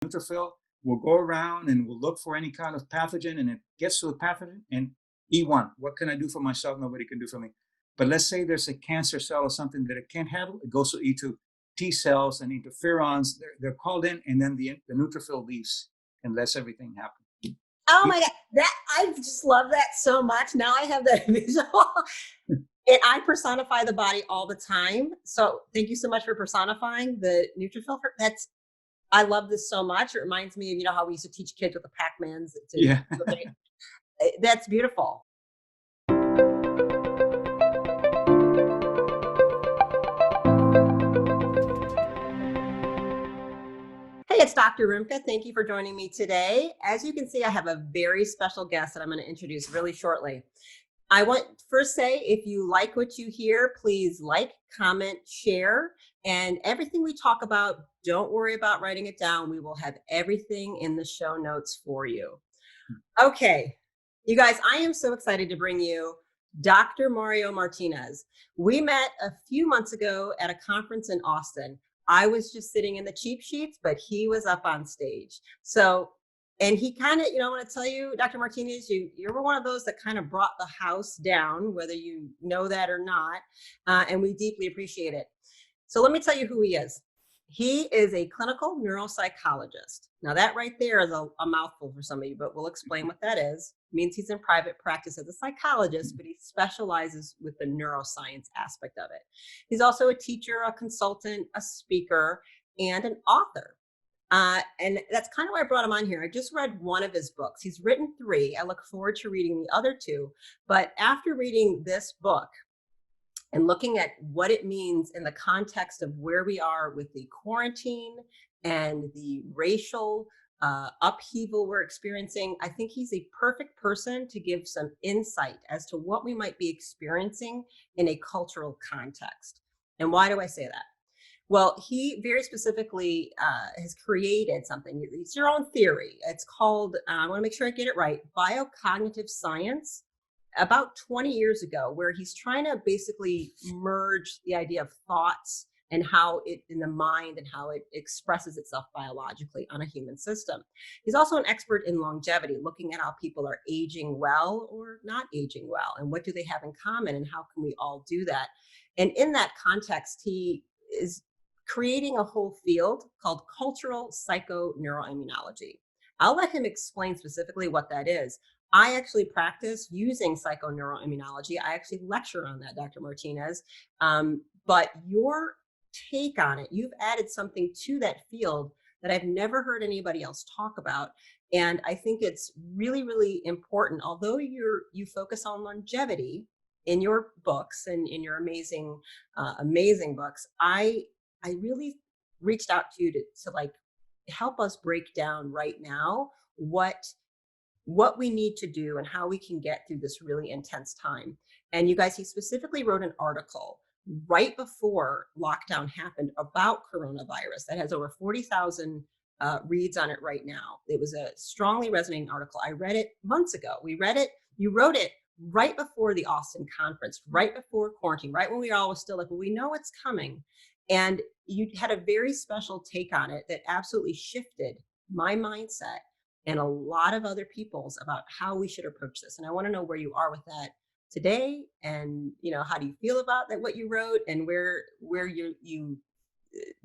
neutrophil will go around and will look for any kind of pathogen, and it gets to the pathogen and E1. What can I do for myself? Nobody can do for me. But let's say there's a cancer cell or something that it can't handle. It goes to E2. T cells and interferons, they're called in, and then the neutrophil leaves and lets everything happen. Oh my God, that I just love that so much. Now I have that visual. And I personify the body all the time. So thank you so much for personifying the neutrophil. I love this so much. It reminds me of, how we used to teach kids with the Pac-Mans. Yeah. That's beautiful. Hey, it's Dr. Rimka. Thank you for joining me today. As you can see, I have a very special guest that I'm going to introduce really shortly. I want to first say, if you like what you hear, please like, comment, share, and everything we talk about, don't worry about writing it down. We will have everything in the show notes for you. Okay, you guys, I am so excited to bring you Dr. Mario Martinez. We met a few months ago at a conference in Austin. I was just sitting in the cheap sheets, but he was up on stage. And he kind of, I want to tell you, Dr. Martinez, you were one of those that kind of brought the house down, whether you know that or not, and we deeply appreciate it. So let me tell you who he is. He is a clinical neuropsychologist. Now that right there is a mouthful for some of you, but we'll explain what that is. It means he's in private practice as a psychologist, but he specializes with the neuroscience aspect of it. He's also a teacher, a consultant, a speaker, and an author. And that's kind of why I brought him on here. I just read one of his books. He's written 3. I look forward to reading the other 2. But after reading this book and looking at what it means in the context of where we are with the quarantine and the racial upheaval we're experiencing, I think he's a perfect person to give some insight as to what we might be experiencing in a cultural context. And why do I say that? Well, he very specifically has created something. It's your own theory. It's called, I want to make sure I get it right, Biocognitive science, about 20 years ago, where he's trying to basically merge the idea of thoughts and how it in the mind and how it expresses itself biologically on a human system. He's also an expert in longevity, looking at how people are aging well or not aging well, and what do they have in common, and how can we all do that. And in that context, he is creating a whole field called cultural psychoneuroimmunology. I'll let him explain specifically what that is. I actually practice using psychoneuroimmunology. I actually lecture on that, Dr. Martinez. But your take on it, you've added something to that field that I've never heard anybody else talk about. And I think it's really, really important. Although you focus on longevity in your books and in your amazing, amazing books, I really reached out to you to like help us break down right now what we need to do and how we can get through this really intense time. And you guys, he specifically wrote an article right before lockdown happened about coronavirus that has over 40,000 reads on it right now. It was a strongly resonating article. I read it months ago. We read it. You wrote it right before the Austin conference, right before quarantine, right when we all was still like, well, we know it's coming. And you had a very special take on it that absolutely shifted my mindset and a lot of other people's about how we should approach this. And I want to know where you are with that today, and how do you feel about that, what you wrote, and where you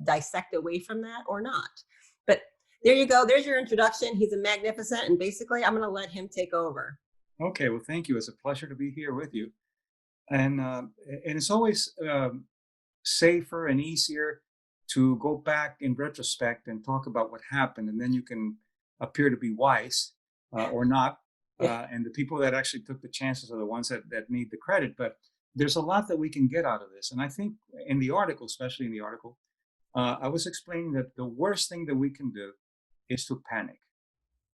dissect away from that or not. But there you go. There's your introduction. He's a magnificent, and basically I'm going to let him take over. Okay, well, thank you. It's a pleasure to be here with you. And it's always safer and easier to go back in retrospect and talk about what happened, and then you can appear to be wise or not. And the people that actually took the chances are the ones that need the credit. But there's a lot that we can get out of this. And I think in the article, especially in the article, I was explaining that the worst thing that we can do is to panic,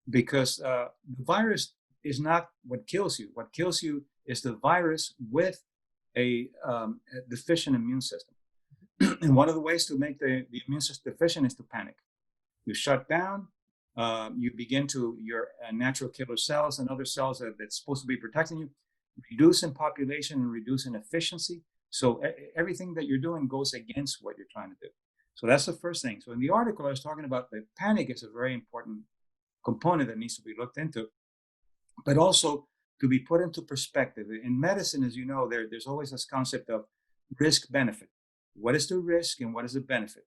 because the virus is not what kills you. What kills you is the virus with a deficient immune system. And one of the ways to make the immune system deficient is to panic. You shut down. You begin to, your natural killer cells and other cells that's supposed to be protecting you, reduce in population and reduce in efficiency. So everything that you're doing goes against what you're trying to do. So that's the first thing. So in the article, I was talking about that panic is a very important component that needs to be looked into, but also to be put into perspective. In medicine, as you know, there's always this concept of risk benefit. What is the risk and what is the benefit?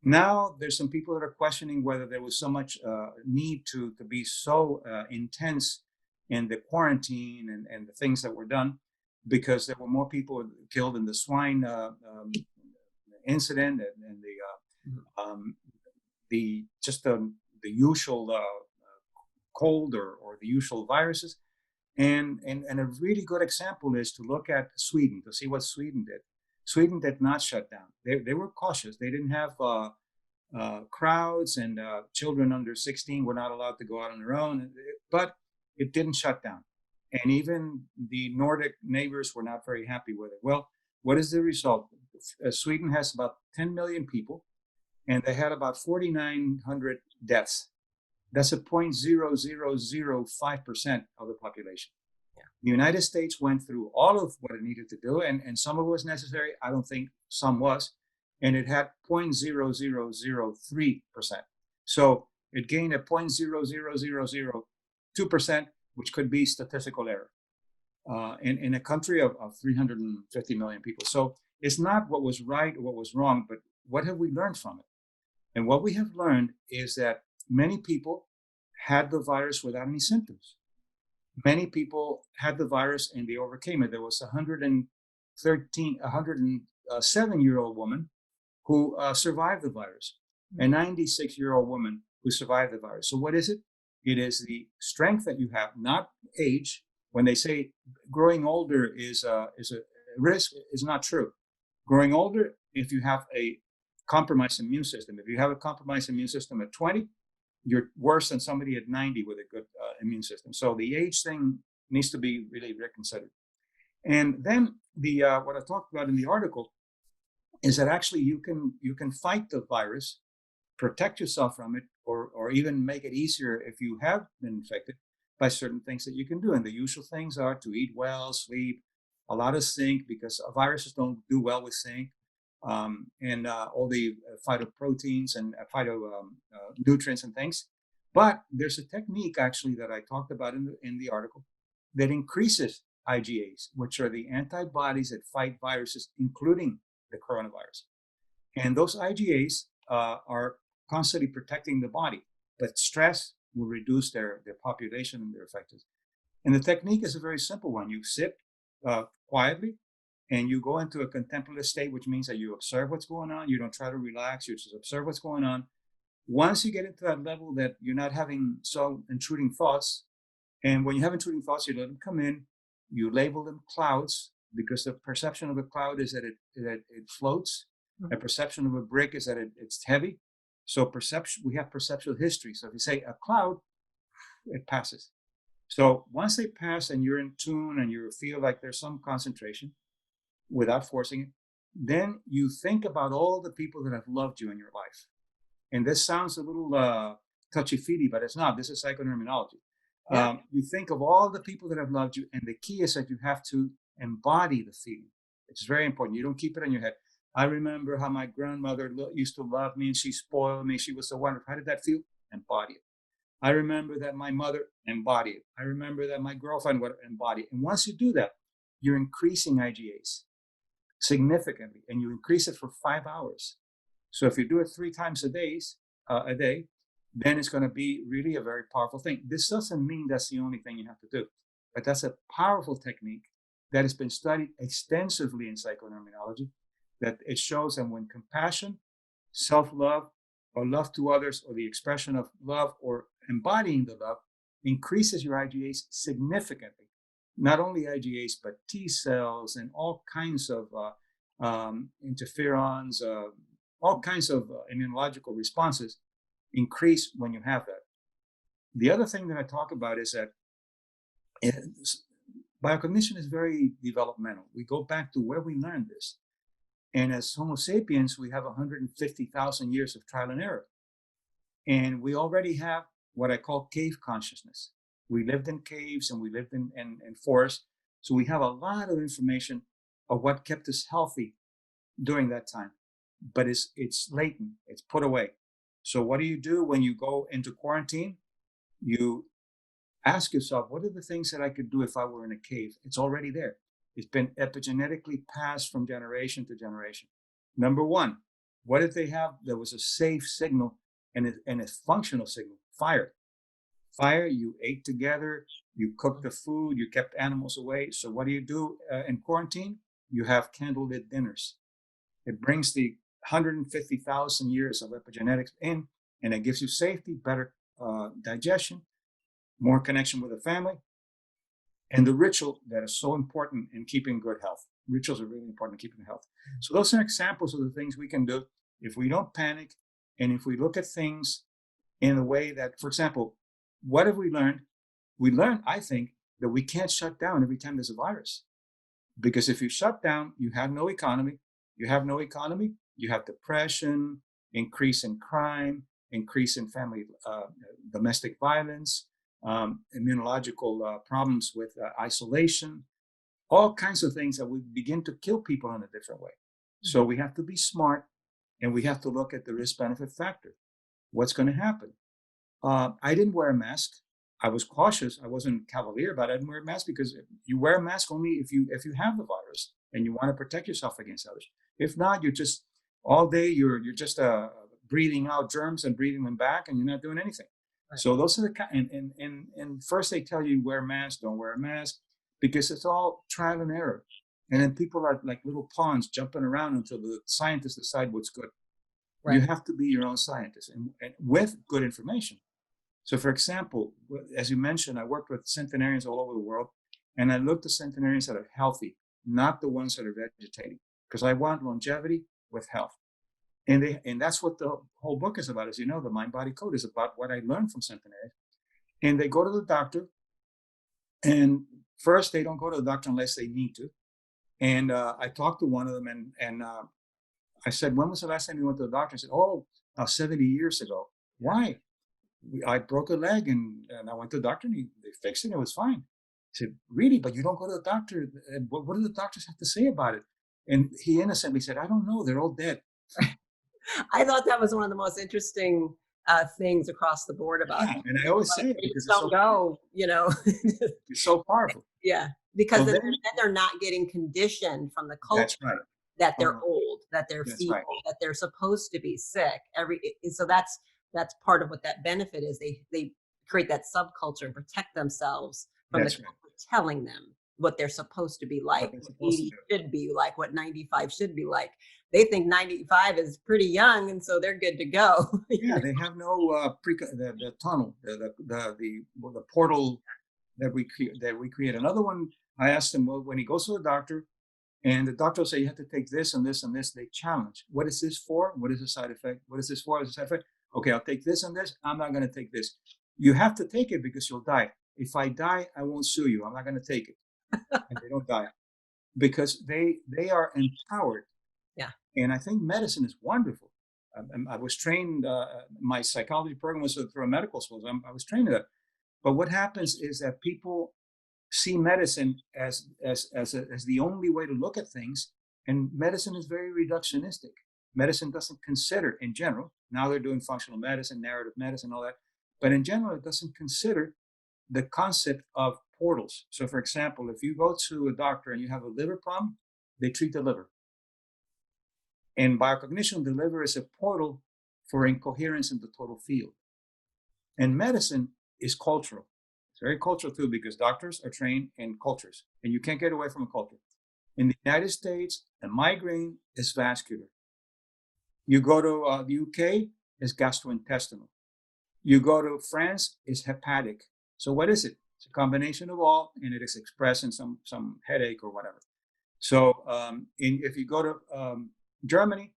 Now, there's some people that are questioning whether there was so much need to be so intense in the quarantine and the things that were done, because there were more people killed in the swine incident and the just the usual cold or the usual viruses. And a really good example is to look at Sweden, to see what Sweden did. Sweden did not shut down. They were cautious. They didn't have crowds, and children under 16 were not allowed to go out on their own, but it didn't shut down. And even the Nordic neighbors were not very happy with it. Well, what is the result? Sweden has about 10 million people, and they had about 4,900 deaths. That's a 0.0005% of the population. Yeah. The United States went through all of what it needed to do, and some of it was necessary. I don't think some was. And it had 0.0003%. So it gained a 0.00002%, which could be statistical error in a country of 350 million people. So it's not what was right or what was wrong, but what have we learned from it? And what we have learned is that many people had the virus without any symptoms. Many people had the virus and they overcame it. There was a 107-year-old woman who survived the virus, a 96-year-old woman who survived the virus. So what is it? It is the strength that you have, not age. When they say growing older is a risk, is not true. Growing older, if you have a compromised immune system. If you have a compromised immune system at 20, you're worse than somebody at 90 with a good immune system. So the age thing needs to be really reconsidered. And then what I talked about in the article is that actually you can fight the virus, protect yourself from it, or even make it easier if you have been infected by certain things that you can do. And the usual things are to eat well, sleep, a lot of zinc, because viruses don't do well with zinc. And all the phytoproteins and phytonutrients and things. But there's a technique actually that I talked about in the article that increases IgAs, which are the antibodies that fight viruses, including the coronavirus. And those IgAs are constantly protecting the body, but stress will reduce their population and their effectiveness. And the technique is a very simple one. You sit quietly, and you go into a contemplative state, which means that you observe what's going on. You don't try to relax. You just observe what's going on. Once you get into that level that you're not having so intruding thoughts, and when you have intruding thoughts, you let them come in. You label them clouds, because the perception of a cloud is that it floats. Mm-hmm. A perception of a brick is that it's heavy. So we have perceptual history. So if you say a cloud, it passes. So once they pass and you're in tune and you feel like there's some concentration, without forcing it, then you think about all the people that have loved you in your life. And this sounds a little touchy-feely, but it's not. This is psychoneuroimmunology. Yeah. You think of all the people that have loved you, and the key is that you have to embody the feeling. It's very important. You don't keep it in your head. I remember how my grandmother used to love me, and she spoiled me. She was so wonderful. How did that feel? Embody it. I remember that my mother, embody it. I remember that my girlfriend would embody it. And once you do that, you're increasing IgAs significantly, and you increase it for 5 hours. So if you do it 3 times a day, then it's going to be really a very powerful thing. This doesn't mean that's the only thing you have to do, but that's a powerful technique that has been studied extensively in psychoneuroimmunology, that it shows that when compassion, self-love, or love to others, or the expression of love or embodying the love increases your IgAs significantly. Not only IgAs, but T cells and all kinds of interferons, all kinds of immunological responses increase when you have that. The other thing that I talk about is that biocognition is very developmental. We go back to where we learned this. And as Homo sapiens, we have 150,000 years of trial and error. And we already have what I call cave consciousness. We lived in caves and we lived in forests. So we have a lot of information of what kept us healthy during that time. but it's latent, it's put away. So what do you do when you go into quarantine? You ask yourself, what are the things that I could do if I were in a cave? It's already there. It's been epigenetically passed from generation to generation. Number one, what did they have? There was a safe signal and a functional signal, fire. Fire, you ate together, you cooked the food, you kept animals away. So what do you do in quarantine? You have candlelit dinners. It brings the 150,000 years of epigenetics in, and it gives you safety, better digestion, more connection with the family, and the ritual that is so important in keeping good health. Rituals are really important in keeping health. So those are examples of the things we can do if we don't panic, and if we look at things in a way that, for example, what have we learned? We learned, I think, that we can't shut down every time there's a virus. Because if you shut down, you have no economy. You have no economy, you have depression, increase in crime, increase in family domestic violence, immunological problems with isolation, all kinds of things that would begin to kill people in a different way. So we have to be smart, and we have to look at the risk-benefit factor. What's going to happen? I didn't wear a mask. I was cautious. I wasn't cavalier about it. I didn't wear a mask because you wear a mask only if you have the virus and you want to protect yourself against others. If not, you're just all day you're just breathing out germs and breathing them back, and you're not doing anything. Right. So those are the and first they tell you wear a mask, don't wear a mask, because it's all trial and error. And then people are like little pawns jumping around until the scientists decide what's good. Right. You have to be your own scientist and with good information. So, for example, as you mentioned, I worked with centenarians all over the world, and I looked at centenarians that are healthy, not the ones that are vegetating, because I want longevity with health. And that's what the whole book is about. As you know, the Mind-Body Code is about what I learned from centenarians. And they go to the doctor, and first they don't go to the doctor unless they need to. And I talked to one of them, and I said, when was the last time you went to the doctor? He said, 70 years ago. Why? I broke a leg, and I went to the doctor, and they fixed it. It was fine. I said, really? But you don't go to the doctor? What do the doctors have to say about it? And he innocently said, I don't know. They're all dead. I thought that was one of the most interesting things across the board about it. And I always say it because don't go, It's so powerful. Yeah, because then they're not getting conditioned from the culture. That's right. That they're old, that they're feeble, right, that they're supposed to be sick. So that's part of what that benefit is. They create that subculture and protect themselves from the culture telling them what they're supposed to be like, what 80 should be like, what 95 should be like. They think 95 is pretty young, and so they're good to go. Yeah, they have no the tunnel, the portal that we create. Another one, I asked him, well, when he goes to the doctor, and the doctor will say, you have to take this and this and this. They challenge. What is this for? What is the side effect? What is this for? What is the side effect? Okay, I'll take this and this. I'm not going to take this. You have to take it because you'll die. If I die, I won't sue you. I'm not going to take it. And they don't die because they are empowered. Yeah. And I think medicine is wonderful. I was trained, my psychology program was through a medical school. So I was trained in that. But what happens is that people see medicine as the only way to look at things, and medicine is very reductionistic. Medicine doesn't consider, in general, now they're doing functional medicine, narrative medicine, all that, but in general, it doesn't consider the concept of portals. So, for example, if you go to a doctor and you have a liver problem, they treat the liver. In biocognition, the liver is a portal for incoherence in the total field. And medicine is cultural. It's very cultural too, because doctors are trained in cultures, and you can't get away from a culture. In the United States, a migraine is vascular. You go to the UK, it's gastrointestinal. You go to France, it's hepatic. So what is it? It's a combination of all, and it is expressed in some headache or whatever. So if you go to Germany,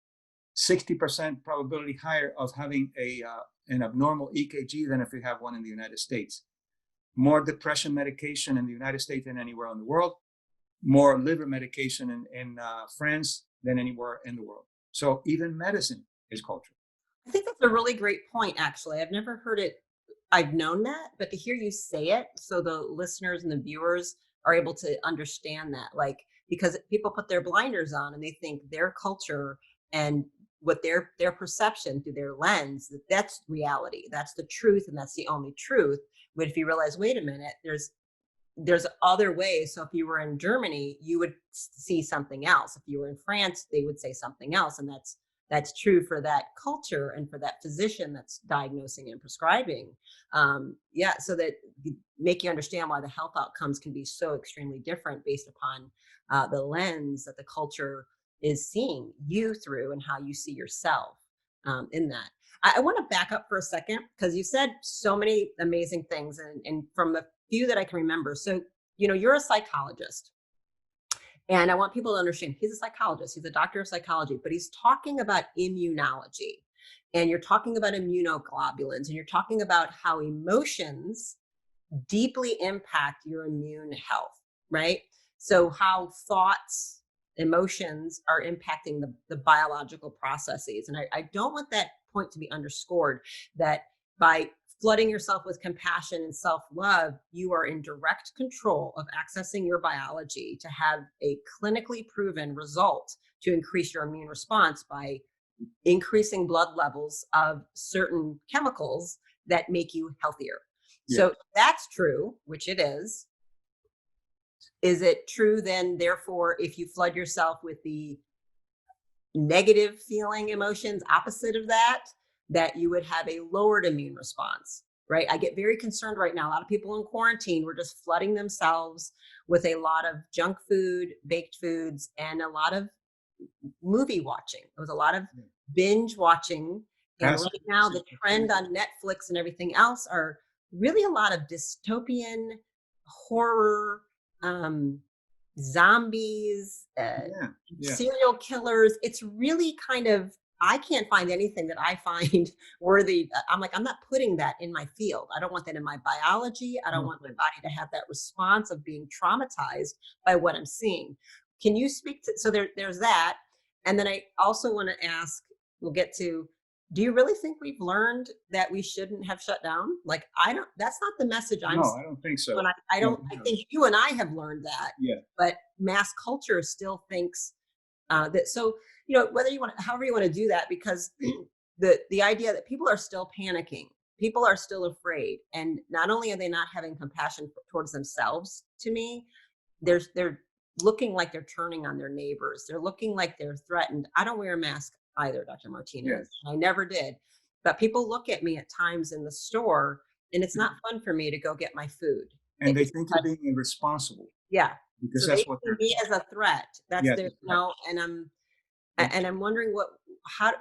60% probability higher of having an abnormal EKG than if you have one in the United States. More depression medication in the United States than anywhere in the world. More liver medication in France than anywhere in the world. So even medicine is cultural. I think that's a really great point, actually. I've never heard it. I've known that, but to hear you say it, so the listeners and the viewers are able to understand that, like, because people put their blinders on and they think their culture and what their perception through their lens, that's reality, that's the truth, and that's the only truth. But if you realize, wait a minute, there's other ways. So if you were in Germany, you would see something else. If you were in France, they would say something else. And that's true for that culture and for that physician that's diagnosing and prescribing. Yeah, so that make you understand why the health outcomes can be so extremely different based upon the lens that the culture is seeing you through and how you see yourself in that. I want to back up for a second because you said so many amazing things, and from the few that I can remember. So, you're a psychologist, and I want people to understand he's a psychologist, he's a doctor of psychology, but he's talking about immunology, and you're talking about immunoglobulins, and you're talking about how emotions deeply impact your immune health, right? So, how thoughts, emotions are impacting the biological processes. And I don't want that point to be underscored, that by flooding yourself with compassion and self-love, you are in direct control of accessing your biology to have a clinically proven result to increase your immune response by increasing blood levels of certain chemicals that make you healthier. Yeah. So that's true, which it is. Is it true then, therefore, if you flood yourself with the negative feeling emotions opposite of that, that you would have a lowered immune response, right? I get very concerned right now. A lot of people in quarantine were just flooding themselves with a lot of junk food, baked foods, and a lot of movie watching. There was a lot of binge watching. And right now, the trend on Netflix and everything else are really a lot of dystopian horror, zombies, serial killers. It's really kind of, I can't find anything that I find worthy. I'm like, I'm not putting that in my field. I don't want that in my biology. I don't want my body to have that response of being traumatized by what I'm seeing. Can you speak to, so there's that. And then I also want to ask, we'll get to, do you really think we've learned that we shouldn't have shut down? Like, that's not the message I'm No, I don't think so. I think you and I have learned that. Yeah. But mass culture still thinks that, so, whether you want to, however you want to do that, because the idea that people are still panicking, people are still afraid. And not only are they not having compassion towards themselves, to me, they're looking like they're turning on their neighbors. They're looking like they're threatened. I don't wear a mask either, Dr. Martinez. Yes. I never did. But people look at me at times in the store, and it's not fun for me to go get my food. And they think you're being irresponsible. Yeah. Because so that's they what see me as a threat. That's their, and I'm wondering how do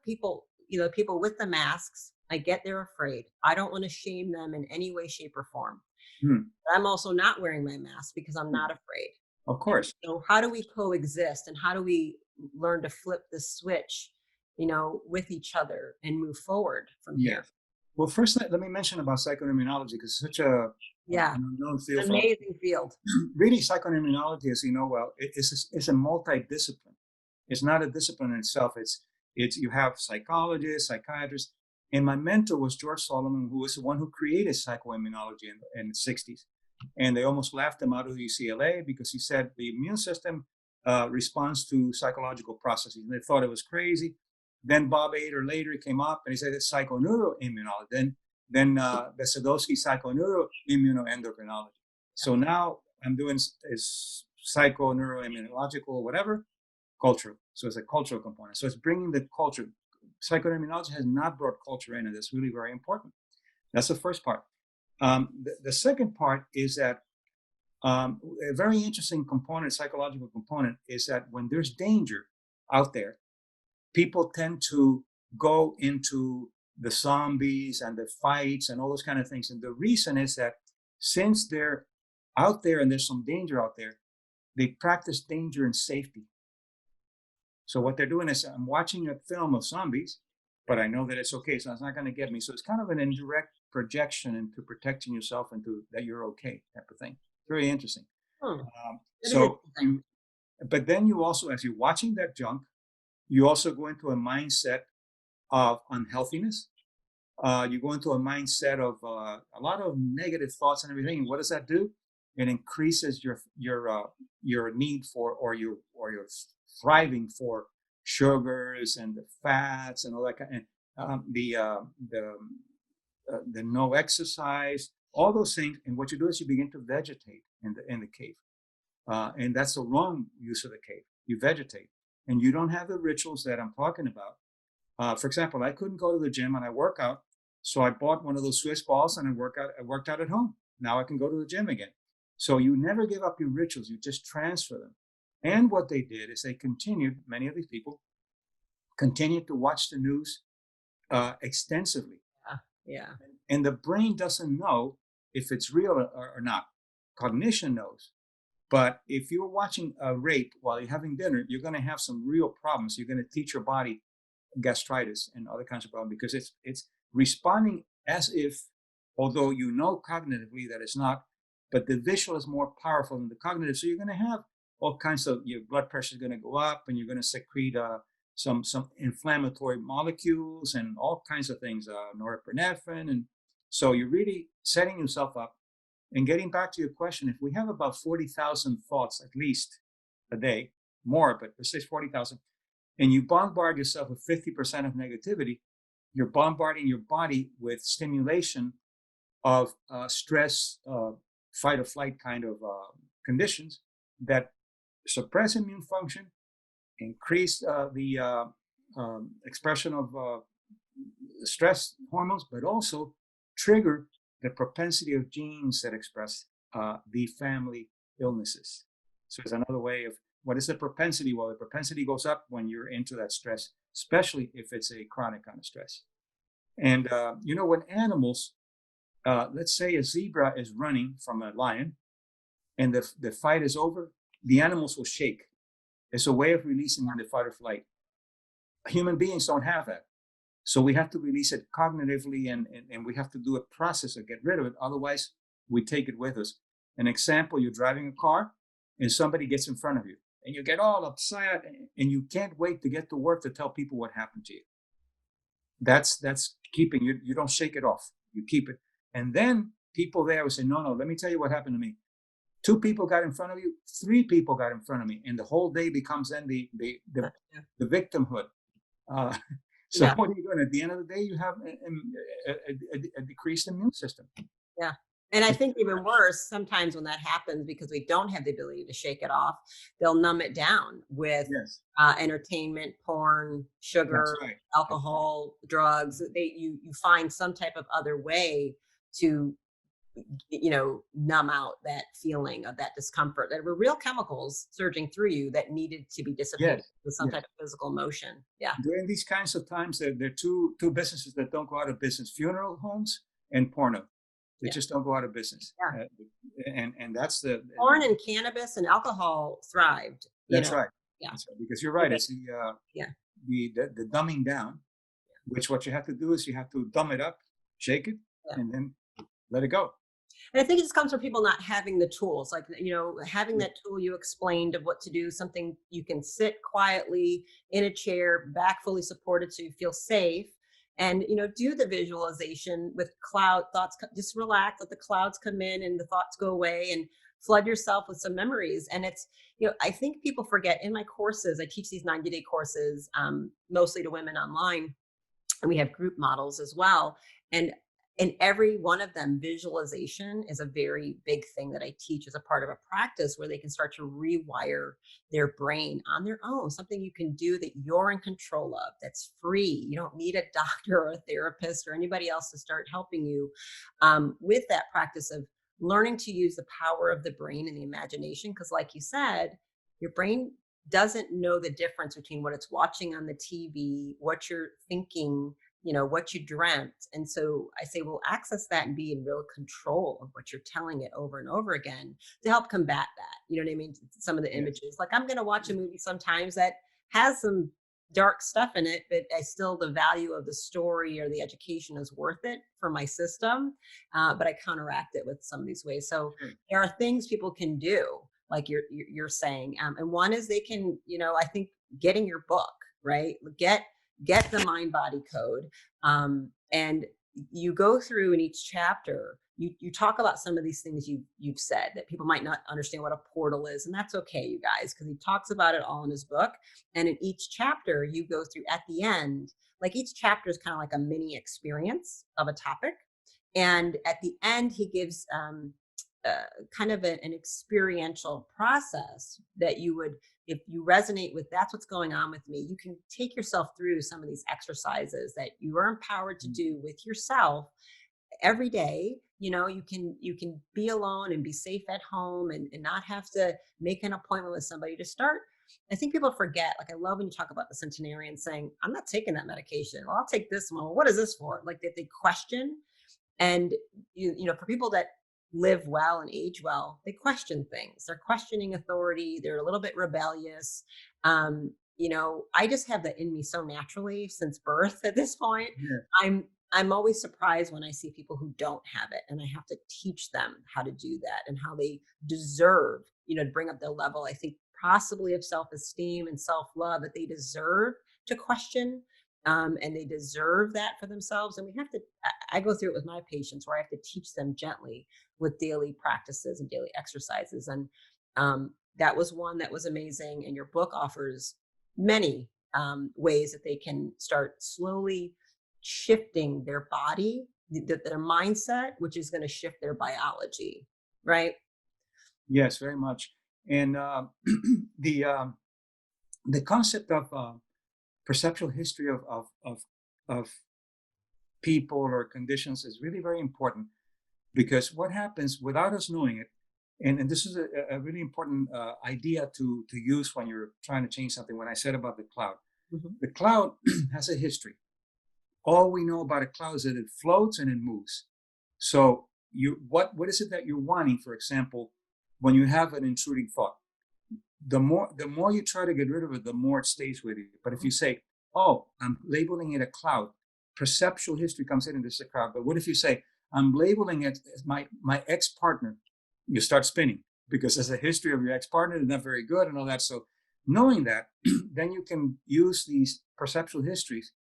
people, people with the masks, I get they're afraid. I don't want to shame them in any way, shape, or form. But I'm also not wearing my mask because I'm not afraid. Of course. So how do we coexist, and how do we learn to flip the switch, with each other and move forward from here? Well, first, let me mention about psychoimmunology, because it's such an unknown field. Amazing field. Really, psychoimmunology, as you know well, it's a multidiscipline. It's not a discipline in itself. It's you have psychologists, psychiatrists. And my mentor was George Solomon, who was the one who created psychoimmunology in the 60s. And they almost laughed him out of UCLA because he said the immune system responds to psychological processes. And they thought it was crazy. Then Bob Ader later came up and he said it's psychoneuroimmunology. Then Besedowski psychoneuroimmunoendocrinology. So now I'm doing is psychoneuroimmunological, whatever, cultural. So it's a cultural component. So it's bringing the culture. Psychoimmunology has not brought culture in, and that's really very important. That's the first part. The second part is that a very interesting component, psychological component, is that when there's danger out there, people tend to go into the zombies and the fights and all those kind of things. And the reason is that since they're out there and there's some danger out there, they practice danger and safety. So what they're doing is, I'm watching a film of zombies, but I know that it's okay, so it's not going to get me. So it's kind of an indirect projection into protecting yourself into that you're okay type of thing. Very interesting. But then you also, as you're watching that junk, you also go into a mindset of unhealthiness. You go into a mindset of a lot of negative thoughts and everything. And what does that do? It increases your need for, or your thriving for sugars and the fats and all that kind, and the no exercise, all those things. And what you do is you begin to vegetate in the cave, and that's the wrong use of the cave. You vegetate, and you don't have the rituals that I'm talking about. For example, I couldn't go to the gym and I work out, so I bought one of those Swiss balls and I work out. I worked out at home. Now I can go to the gym again. So you never give up your rituals; you just transfer them. And what they did is they continued. Many of these people continued to watch the news extensively, Yeah. and the brain doesn't know if it's real or not. Cognition knows. But if you're watching a rape while you're having dinner, you're going to have some real problems. You're going to teach your body gastritis and other kinds of problems because it's responding as if, although you know cognitively that it's not, but the visual is more powerful than the cognitive. So you're going to have all kinds of, your blood pressure is going to go up, and you're going to secrete some inflammatory molecules and all kinds of things, norepinephrine, and so you're really setting yourself up. And getting back to your question, if we have about 40,000 thoughts at least a day, more, but let's say 40,000, and you bombard yourself with 50% of negativity, you're bombarding your body with stimulation of stress, fight or flight kind of conditions that suppress immune function, increase the expression of stress hormones, but also trigger the propensity of genes that express the family illnesses. So it's another way of, what is the propensity? Well, the propensity goes up when you're into that stress, especially if it's a chronic kind of stress. And when animals, let's say a zebra is running from a lion and the fight is over, the animals will shake. It's a way of releasing the fight or flight. Human beings don't have that. So we have to release it cognitively, and we have to do a process to get rid of it. Otherwise, we take it with us. An example, you're driving a car and somebody gets in front of you and you get all upset and you can't wait to get to work to tell people what happened to you. That's keeping you. You don't shake it off. You keep it. And then people there will say, no, let me tell you what happened to me. 2 people got in front of you, 3 people got in front of me, and the whole day becomes then the victimhood. So Yeah. what are you doing? At the end of the day, you have a decreased immune system. Yeah. And I think even worse, sometimes when that happens, because we don't have the ability to shake it off, they'll numb it down with Yes, entertainment, porn, sugar, that's right. alcohol, drugs. You find some type of other way to numb out that feeling of that discomfort. There were real chemicals surging through you that needed to be dissipated Yes, with some yes. type of physical motion. Yeah. During these kinds of times, there are two businesses that don't go out of business: funeral homes and porno. They Yeah. just don't go out of business. Yeah. And that's the Porn and cannabis and alcohol thrived. that's right. Yeah. That's right. Because you're right. It's Yeah. the dumbing down, which what you have to do is you have to dumb it up, shake it, Yeah. and then let it go. And I think it just comes from people not having the tools, like, having that tool you explained of what to do, something you can sit quietly in a chair, back fully supported so you feel safe. And, do the visualization with cloud thoughts, just relax, let the clouds come in and the thoughts go away, and flood yourself with some memories. And it's, I think people forget, in my courses, I teach these 90-day courses, mostly to women online, and we have group models as well. And in every one of them, visualization is a very big thing that I teach as a part of a practice where they can start to rewire their brain on their own, something you can do that you're in control of, that's free. You don't need a doctor or a therapist or anybody else to start helping you with that practice of learning to use the power of the brain and the imagination. Because like you said, your brain doesn't know the difference between what it's watching on the TV, what you're thinking, what you dreamt. And so I say, well, access that and be in real control of what you're telling it over and over again to help combat that. You know what I mean? Some of the Yes. images, like I'm going to watch a movie sometimes that has some dark stuff in it, but the value of the story or the education is worth it for my system. But I counteract it with some of these ways. So there are things people can do, like you're saying. And one is they can, I think getting your book, right? Get the mind body code, and you go through in each chapter, you talk about some of these things you've said that people might not understand what a portal is, and that's okay, you guys, because he talks about it all in his book. And in each chapter, you go through at the end, like each chapter is kind of like a mini experience of a topic, and at the end, he gives kind of an experiential process that you would, if you resonate with that's what's going on with me, you can take yourself through some of these exercises that you are empowered to do with yourself every day. You can be alone and be safe at home, and not have to make an appointment with somebody to start. I think people forget, like I love when you talk about the centenarian saying, I'm not taking that medication. Well, I'll take this one. Well, what is this for? Like that they question. And for people that live well and age well, they question things. They're questioning authority. They're a little bit rebellious. I just have that in me so naturally since birth at this point. Yeah. I'm always surprised when I see people who don't have it, and I have to teach them how to do that and how they deserve, to bring up their level, I think possibly of self-esteem and self-love, that they deserve to question, and they deserve that for themselves. And we have to, I go through it with my patients where I have to teach them gently with daily practices and daily exercises. And that was one that was amazing. And your book offers many ways that they can start slowly shifting their body, their mindset, which is going to shift their biology, right? Yes, very much. And the the concept of perceptual history of people or conditions is really very important, because what happens without us knowing it, and this is a really important idea to use when you're trying to change something. When I said about the cloud, Mhm. the cloud has a history. All we know about a cloud is that it floats and it moves. So what is it that you're wanting? For example, when you have an intruding thought, the more you try to get rid of it, the more it stays with you. But if you say, "Oh, I'm labeling it a cloud," perceptual history comes in and this is a cloud. But what if you say, "I'm labeling it as my ex partner"? You start spinning because there's a history of your ex partner is not very good and all that. So knowing that, then you can use these perceptual histories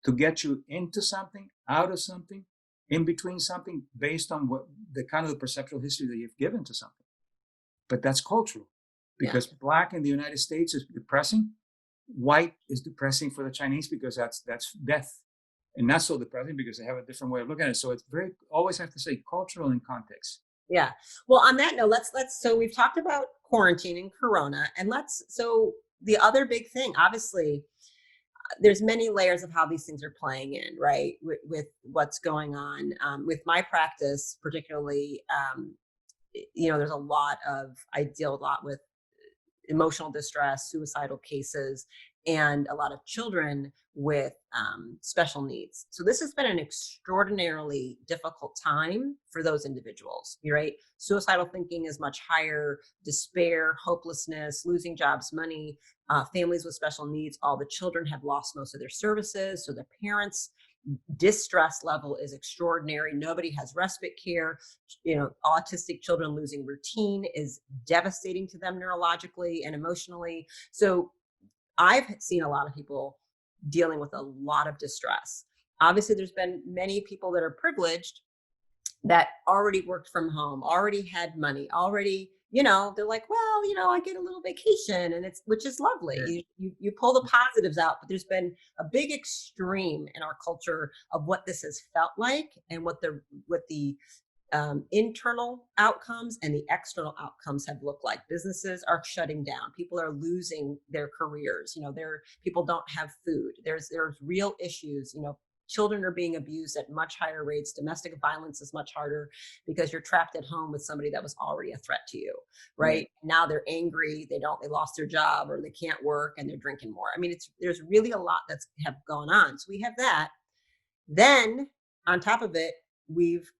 to get you into something, out of something, in between something, based on what the kind of the perceptual history that you've given to something. But that's cultural, Yeah. because black in the United States is depressing, white is depressing for the Chinese because that's death, and not so depressing because they have a different way of looking at it. So it's very, always have to say cultural in context. Yeah. Well, on that note, let's so we've talked about quarantine and corona, and so the other big thing, obviously, there's many layers of how these things are playing in, right? With what's going on with my practice, particularly, there's a lot of, I deal a lot with emotional distress, suicidal cases, and a lot of children with special needs. So this has been an extraordinarily difficult time for those individuals, right? Suicidal thinking is much higher, despair, hopelessness, losing jobs, money, families with special needs. All the children have lost most of their services, so their parents' distress level is extraordinary. Nobody has respite care. Autistic children losing routine is devastating to them neurologically and emotionally. So I've seen a lot of people dealing with a lot of distress. Obviously, there's been many people that are privileged that already worked from home, already had money, already, they're like, well, I get a little vacation, and which is lovely. Yeah. You pull the positives out, but there's been a big extreme in our culture of what this has felt like, and what the internal outcomes and the external outcomes have looked like. Businesses are shutting down. People are losing their careers. People don't have food. There's real issues. Children are being abused at much higher rates. Domestic violence is much harder because you're trapped at home with somebody that was already a threat to you, right? Now they're angry. They lost their job, or they can't work, and they're drinking more. I mean, there's really a lot that's have gone on. So we have that. Then on top of it, we've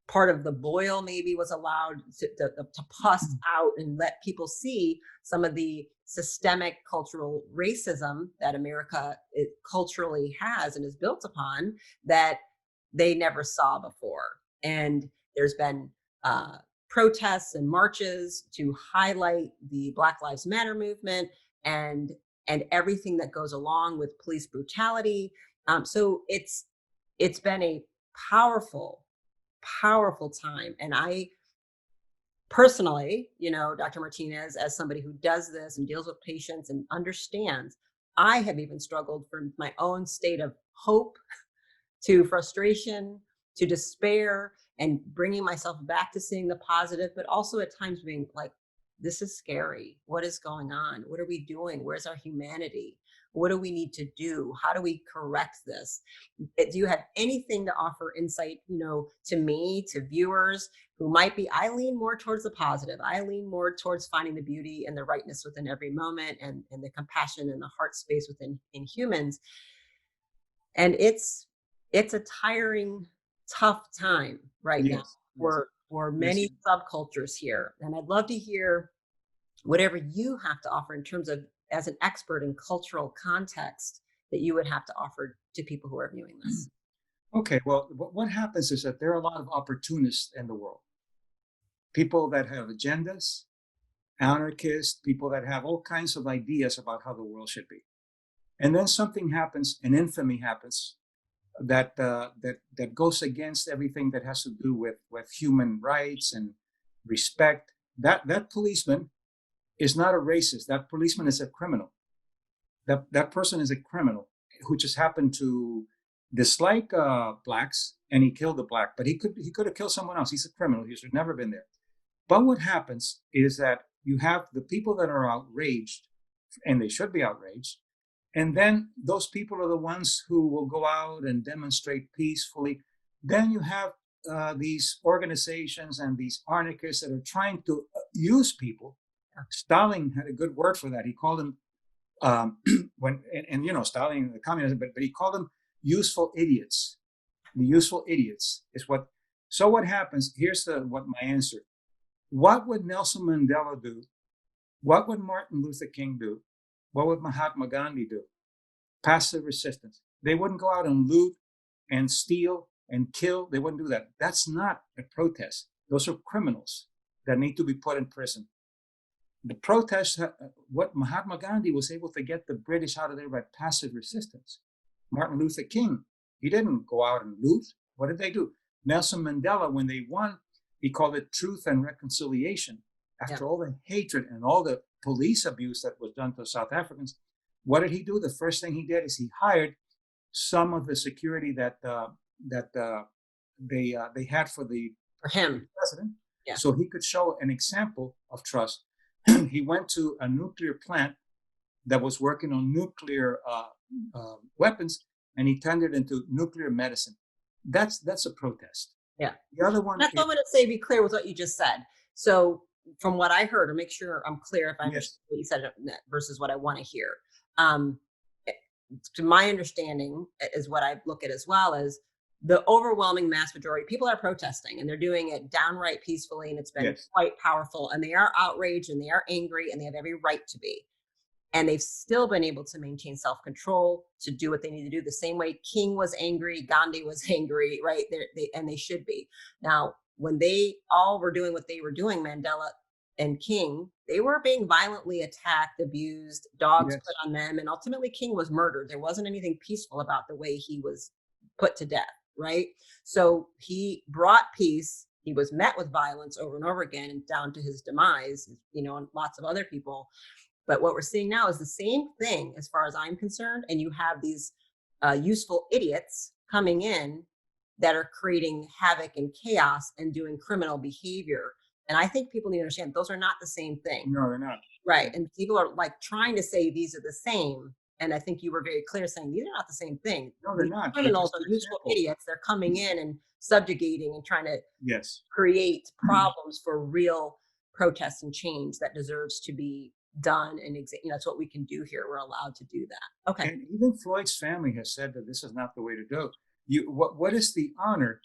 part of the boil maybe was allowed to pus out and let people see some of the systemic cultural racism that America culturally has and is built upon, that they never saw before. And there's been protests and marches to highlight the Black Lives Matter movement and everything that goes along with police brutality. So it's been a powerful, powerful time. And I personally, Dr. Martinez, as somebody who does this and deals with patients and understands, I have even struggled from my own state of hope to frustration to despair and bringing myself back to seeing the positive, but also at times being like, this is scary. What is going on? What are we doing? Where's our humanity? What do we need to do? How do we correct this? Do you have anything to offer insight, to me, to viewers who might be, I lean more towards the positive. I lean more towards finding the beauty and the rightness within every moment and the compassion and the heart space within in humans. And it's a tiring, tough time right now Yes. Yes. for Yes. many subcultures here. And I'd love to hear whatever you have to offer in terms of, as an expert in cultural context, that you would have to offer to people who are viewing this. Okay. Well, what happens is that there are a lot of opportunists in the world. People that have agendas, anarchists, people that have all kinds of ideas about how the world should be. And then something happens, an infamy happens that that goes against everything that has to do with human rights and respect. That policeman is not a racist. That policeman is a criminal. That person is a criminal who just happened to dislike blacks, and he killed a black. But he could have killed someone else. He's a criminal. He should have never been there. But what happens is that you have the people that are outraged, and they should be outraged. And then those people are the ones who will go out and demonstrate peacefully. Then you have these organizations and these anarchists that are trying to use people. Stalin had a good word for that. He called them Stalin, the communism, but he called them useful idiots. The useful idiots is what. So what happens? Here's what my answer. What would Nelson Mandela do? What would Martin Luther King do? What would Mahatma Gandhi do? Passive resistance. They wouldn't go out and loot and steal and kill. They wouldn't do that. That's not a protest. Those are criminals that need to be put in prison. The protest, what Mahatma Gandhi was able to get the British out of there by passive resistance. Martin Luther King, he didn't go out and loot. What did they do? Nelson Mandela, when they won, he called it truth and reconciliation. After all the hatred and all the police abuse that was done to South Africans, what did he do? The first thing he did is he hired some of the security that they had for him, president, so he could show an example of trust. He went to a nuclear plant that was working on nuclear weapons, and he turned it into nuclear medicine. That's a protest. Yeah. The other one. That's what I'm going to say. Be clear with what you just said. So, from what I heard, or make sure I'm clear if I understand what you said versus what I want to hear. To my understanding, is what I look at as well as the overwhelming mass majority. People are protesting, and they're doing it downright peacefully, and it's been quite powerful. And they are outraged, and they are angry, and they have every right to be. And they've still been able to maintain self-control to do what they need to do. The same way King was angry, Gandhi was angry, right? And they should be. Now, when they all were doing what they were doing, Mandela and King, they were being violently attacked, abused, dogs put on them, and ultimately King was murdered. There wasn't anything peaceful about the way he was put to death, right? So he brought peace. He was met with violence over and over again, and down to his demise, and lots of other people. But what we're seeing now is the same thing as far as I'm concerned. And you have these useful idiots coming in that are creating havoc and chaos and doing criminal behavior. And I think people need to understand those are not the same thing. No, they're not. Right. And people are like trying to say these are the same. And I think you were very clear saying these are not the same thing. No, they're not. Criminals are useful idiots. They're coming in and subjugating and trying to create problems for real protests and change that deserves to be done. And that's what we can do here. We're allowed to do that. Okay. And even Floyd's family has said that this is not the way to go. What is the honor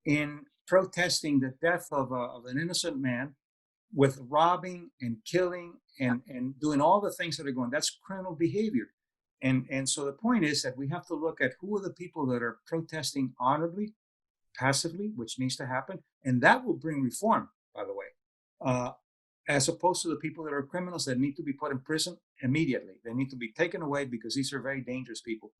in protesting the death of an innocent man with robbing and killing and doing all the things that are going? That's criminal behavior. And so the point is that we have to look at who are the people that are protesting honorably, passively, which needs to happen. And that will bring reform, by the way, as opposed to the people that are criminals that need to be put in prison immediately. They need to be taken away because these are very dangerous people.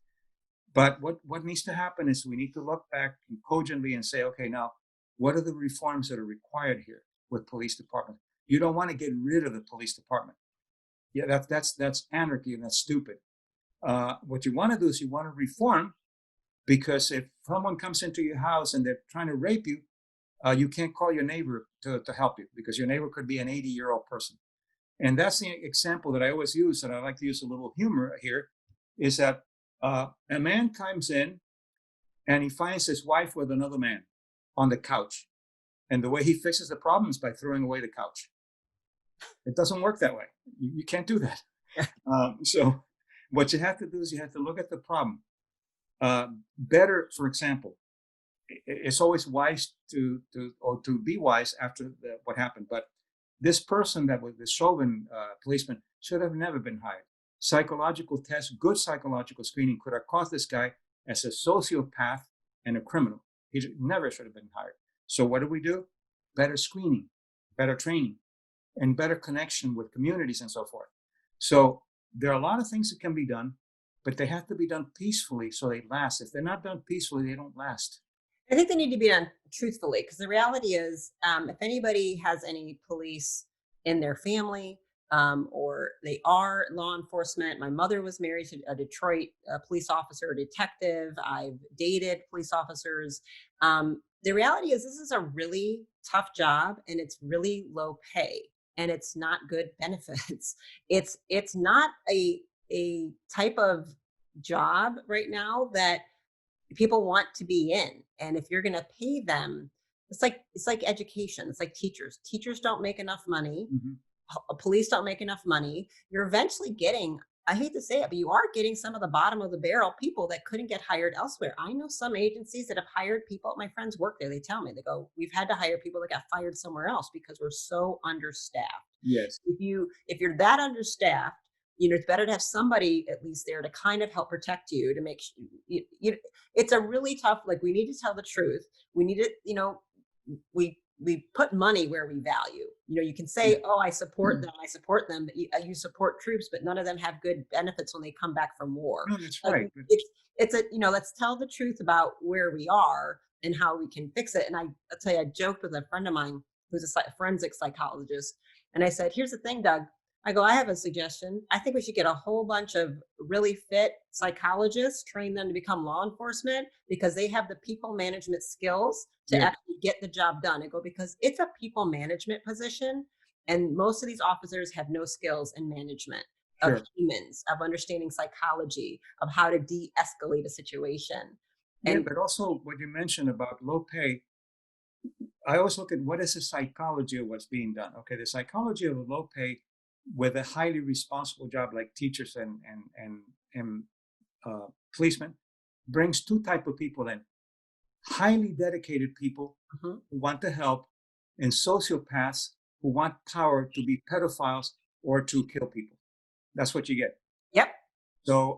But what needs to happen is we need to look back and cogently and say, okay, now what are the reforms that are required here with police departments? You don't want to get rid of the police department. Yeah, that's anarchy and that's stupid. What you want to do is you want to reform, because if someone comes into your house and they're trying to rape you, you can't call your neighbor to help you, because your neighbor could be an 80-year-old person. And that's the example that I always use, and I like to use a little humor here, is that a man comes in and he finds his wife with another man on the couch. And the way he fixes the problem is by throwing away the couch. It doesn't work that way. You can't do that. So what you have to do is you have to look at the problem. Better, for example, it's always wise to be wise after what happened. But this person that was the Chauvin policeman should have never been hired. Psychological tests, good psychological screening could have caught this guy as a sociopath and a criminal. He never should have been hired. So what do? Better screening, better training, and better connection with communities and so forth. So there are a lot of things that can be done, but they have to be done peacefully so they last. If they're not done peacefully, they don't last. I think they need to be done truthfully, because the reality is, if anybody has any police in their family, or they are law enforcement. My mother was married to a Detroit police officer, detective. I've dated police officers. The reality is, this is a really tough job, and it's really low pay, and it's not good benefits. It's not a type of job right now that people want to be in. And if you're going to pay them, it's like education. It's like teachers don't make enough money. Police don't make enough money. You're eventually getting, I hate to say it, but you are getting some of the bottom of the barrel people that couldn't get hired elsewhere. I know some agencies that have hired people. My friends work there. They tell me, they go, we've had to hire people that got fired somewhere else because we're so understaffed. Yes. If you're that understaffed, it's better to have somebody at least there to kind of help protect you, to make sure it's a really tough, like, we need to tell the truth. We need to, we put money where we value. You can say, oh, I support them, but you support troops, but none of them have good benefits when they come back from war. No, that's right. Let's tell the truth about where we are and how we can fix it. And I'll tell you, I joked with a friend of mine who's a forensic psychologist. And I said, here's the thing, Doug. I go, I have a suggestion. I think we should get a whole bunch of really fit psychologists, train them to become law enforcement, because they have the people management skills to actually get the job done. I go, because it's a people management position, and most of these officers have no skills in management of humans, of understanding psychology, of how to de-escalate a situation. And but also what you mentioned about low pay, I always look at what is the psychology of what's being done. Okay, the psychology of a low pay with a highly responsible job like teachers and policemen brings two types of people in: highly dedicated people who want to help, and sociopaths who want power to be pedophiles or to kill people. That's what you get. Yep. So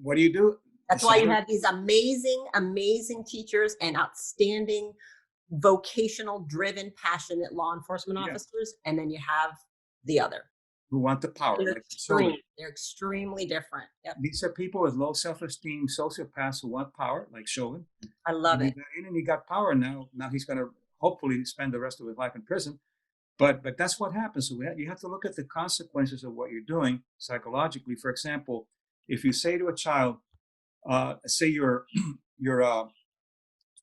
what do you do? That's why you have these amazing teachers and outstanding vocational driven, passionate law enforcement officers. And then you have the other who want the power. They're extremely different. Yep. These are people with low self-esteem, sociopaths who want power, like Chauvin. I love it. And he got power now. Now he's going to hopefully spend the rest of his life in prison. But that's what happens. So you have to look at the consequences of what you're doing psychologically. For example, if you say to a child, say you're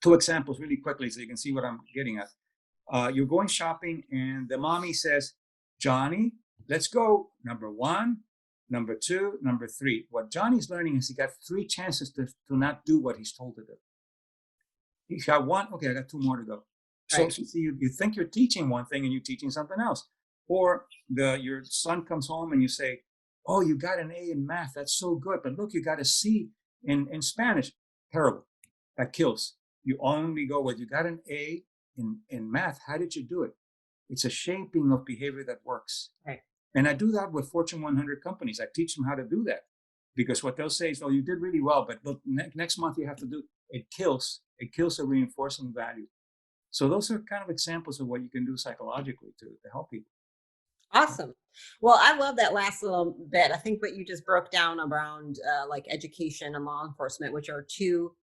two examples really quickly so you can see what I'm getting at. You're going shopping and the mommy says, Johnny, let's go. Number 1, number 2, number 3. What Johnny's learning is he got 3 chances to not do what he's told to do. He's got 1. Okay, I got 2 more to go. Right. So see, you think you're teaching one thing and you're teaching something else. Or your son comes home and you say, oh, you got an A in math. That's so good. But look, you got a C in Spanish. Terrible. That kills. You only go with, you got an A in math. How did you do it? It's a shaping of behavior that works. Right. And I do that with Fortune 100 companies. I teach them how to do that, because what they'll say is, oh, you did really well, but look, next month you have to do, it kills a reinforcing value. So those are kind of examples of what you can do psychologically to help people. Awesome. Well, I love that last little bit. I think what you just broke down around like education and law enforcement, which are two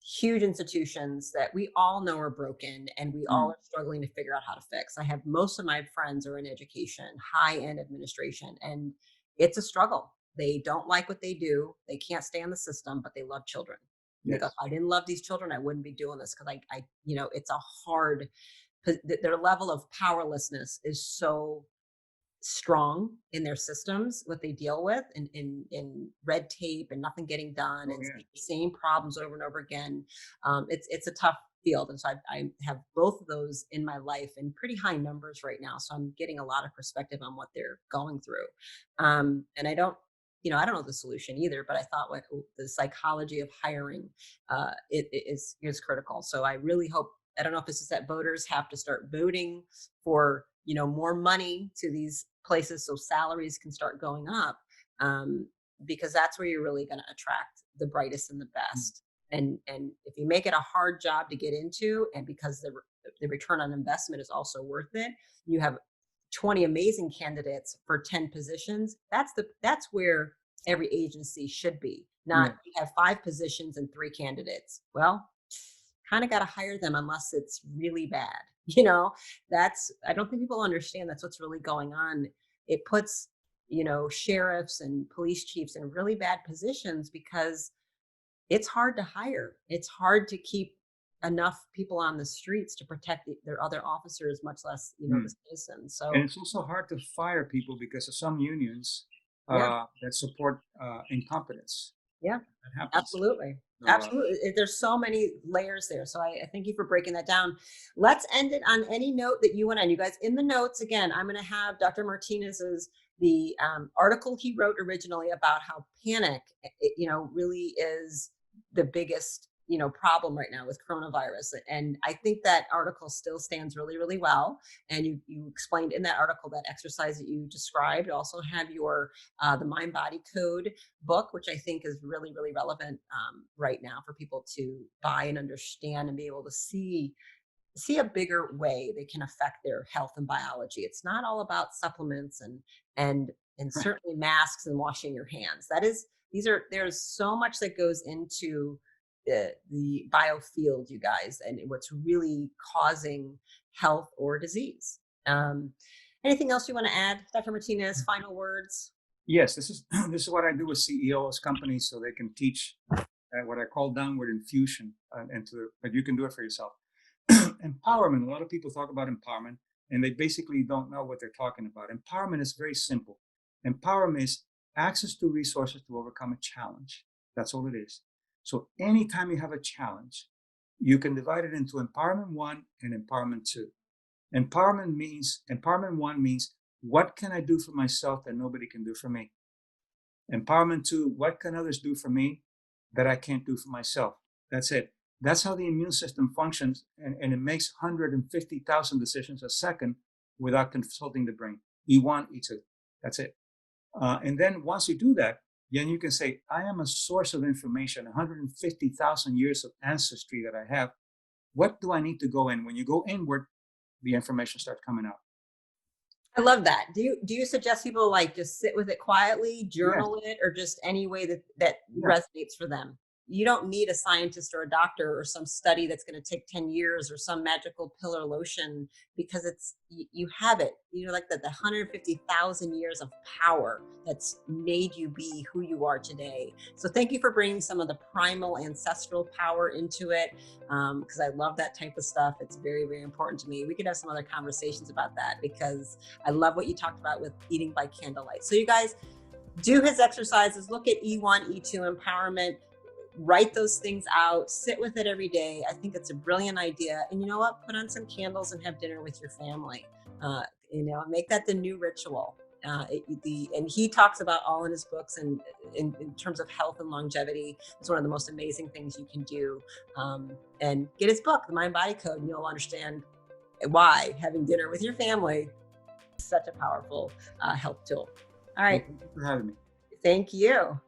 huge institutions that we all know are broken and we all Mm. are struggling to figure out how to fix. I have most of my friends are in education, high end administration, and it's a struggle. They don't like what they do. They can't stand the system, but they love children. And they go, if Yes. I didn't love these children, I wouldn't be doing this because it's a hard, their level of powerlessness is so strong in their systems, what they deal with in red tape and nothing getting done Oh, and yeah. same problems over and over again. It's a tough field. And so I have both of those in my life in pretty high numbers right now. So I'm getting a lot of perspective on what they're going through. And I don't know the solution either, but I thought what the psychology of hiring is critical. So I really hope, I don't know if this is that voters have to start voting for more money to these places so salaries can start going up, because that's where you're really going to attract the brightest and the Mm. best. And if you make it a hard job to get into, and because the return on investment is also worth it, you have 20 amazing candidates for 10 positions. That's where every agency should be. Not Yeah. you have 5 positions and 3 candidates. Well, kind of got to hire them unless it's really bad. I don't think people understand that's what's really going on. It puts, sheriffs and police chiefs in really bad positions because it's hard to hire. It's hard to keep enough people on the streets to protect their other officers, much less, the Mm. citizens. And So, it's also hard to fire people because of some unions yeah, that support incompetence. yeah. That happens. Absolutely. So, Absolutely. There's so many layers there. So I thank you for breaking that down. Let's end it on any note that you want to. You guys, in the notes, again, I'm going to have Dr. Martinez's the article he wrote originally about how panic, really is the biggest, problem right now with coronavirus. And I think that article still stands really, really well. And you explained in that article that exercise that you described. You also have your the Mind Body Code book, which I think is really, really relevant right now for people to buy and understand and be able to see a bigger way they can affect their health and biology. It's not all about supplements and and certainly masks and washing your hands. There's so much that goes into the biofield, you guys, and what's really causing health or disease. Anything else you want to add, Dr. Martinez? Final words? yes, this is this is what I do with CEOs companies so they can teach what I call downward infusion, but you can do it for yourself. Empowerment. A lot of people talk about empowerment, and they basically don't know what they're talking about. Empowerment is very simple. Empowerment is access to resources to overcome a challenge. That's all it is. So anytime you have a challenge, you can divide it into empowerment one and empowerment two. Empowerment one means what can I do for myself that nobody can do for me? Empowerment two, what can others do for me that I can't do for myself? That's it. That's how the immune system functions, and it makes 150,000 decisions a second without consulting the brain. E1, E2. That's it. And then once you do that, then you can say, I am a source of information, 150,000 years of ancestry that I have. What do I need to go in? When you go inward, the information starts coming out. I love that. Do you suggest people like just sit with it quietly, Yes, journal it, or just any way that yeah, resonates for them? You don't need a scientist or a doctor or some study that's going to take 10 years or some magical pill or lotion, because you have it. Like the 150,000 years of power that's made you be who you are today. So thank you for bringing some of the primal ancestral power into it, because I love that type of stuff. It's very, very important to me. We could have some other conversations about that because I love what you talked about with eating by candlelight. So you guys do his exercises, look at E1, E2 empowerment, write those things out, sit with it every day. I think it's a brilliant idea. And you know what? Put on some candles and have dinner with your family. Make that the new ritual. And he talks about all in his books, and in terms of health and longevity, it's one of the most amazing things you can do. And get his book, The Mind Body Code, and you'll understand why having dinner with your family is such a powerful health tool. All well, right. thank you for having me. Thank you.